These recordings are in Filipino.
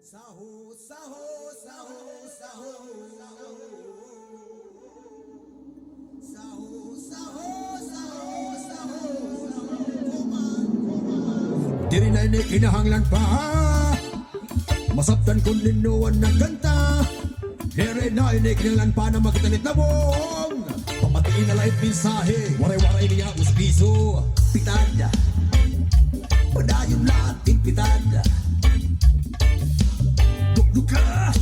Sahu, sahu, sahu, sahu, sahu. Sahu, sahu, sahu, sahu, sahu. Diri na ini kinahanglan pa. Masabtan kung linuwan ng kanta. Diri na ini kinahanglan pa na magkitalit na mong. Pamatiin na live mensahe. Waray-waray niya usbiso. Pitad. Padayon lahat pitad. Dukduka,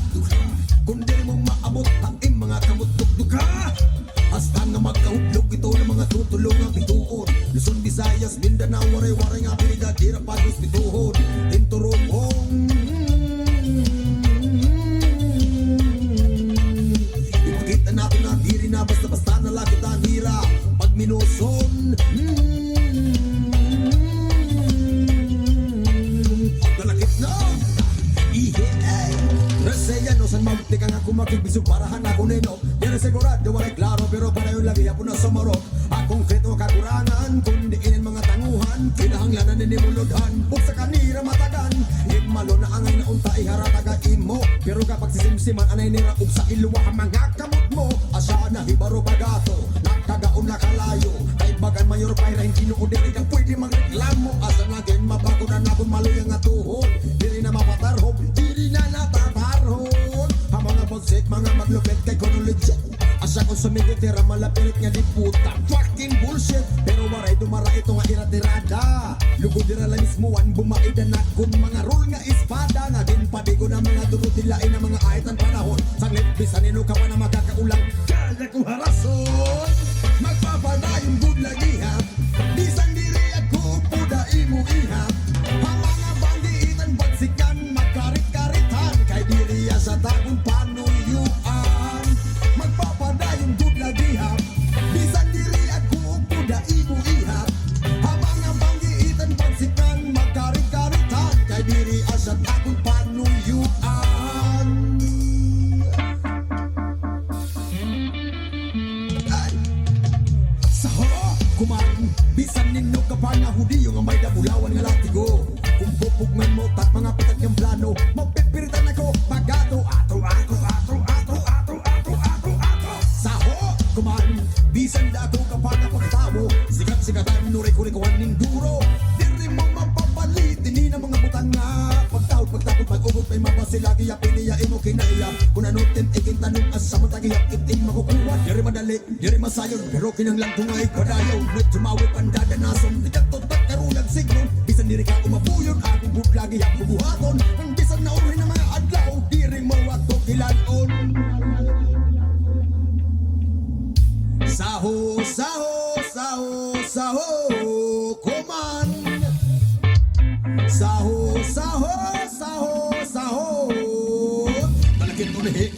kung di mo maabot ang mga kamot dukduka. Hasta nga magkahudlog ito ng mga tutulong ang bituon. Luzon, Visayas, Mindanao, waray-waray nga pinida. Dira pagos bituhon, tinturong. Ipakita natin na diri na basta-basta na lagi tanira. Pag minuson, dalakit na. Resaya no san magti ka nga kumakibisog parahan ako nino. Dira sigurado walay klaro pero para yung lagi ako na sumarok. Akong krito kakurangan kundi inin mga tanguhan. Kinahanglanan ni nimulodhan buk sa kanira matagan. Igmalo na angay na unta iharataga imo. Pero kapag sisimsiman anay niraog sa iluwa ang mga kamot mo. Asya na hibaro bagato nakagaon na kalayo. Kay bagan mayor payra hindi no diri ka pwede magreklamo. Asa nagin mabago na nakon maluyang nga tuhod. Diri na mapatarhog diri na natatarhog. Ang mga bagsik mga maglupit kay konology. Asa kung sumigitira malapit nga di puta. Fucking bullshit. Pero waray dumara ito nga iratirada. Lugod dira lang mismuan bumaida na kung mga rule nga espada. Nga din padigo na mga durot dilain na mga aitan panahon. Saglit bisan nino ka pa na magkakaulang. Kaya ko harason. Magpapadayun good lagi ha. Bisan diri ako puda imo ihap. Ang mga bandiitan bagsikan magkarit-karitan. Kay diri sa tagun panuyuan. Magpapadayun good lagi ha. Bisan diri ako puda imo ihap. Ang mga bandiitan bagsikan magkarit-karitan. Kay diri sa tagun panuyuan. Kumain, bisan ninyo ka pa nga hudiyo nga may dabulawan nga latigo. Kung pupugman mo tat mga pitat ng plano, mapipiritan ako pagato. Ato. Saho, kumain, bisan dato ka pa nga pagtamo. Sikat-sikatan, nuray-kurikuhan ning duro. Diri mo mapapalit, hindi na mga butang nga. Pagtahod, pagtapot, pag-ugot, may mapasilagi, yapiniyain mo kinaiya. Kung anutin, ikin tanong, asa mo tagiyap, iting makukuha. Diri madali, diri masayon, pero kinanglang tungay kadayaw. Medyo mawag pandada nason, nagkatot at karulag signal. Bisan diri ka umabuyon, aking boot lagi ang bubuhaton. Ang bisan na urin ng mga adlaw, diri mo ato kilanon. Sahu, sahu, sahu, sahu, kuman. Sahu, sahu, sahu, sahu. Dalakit ulit.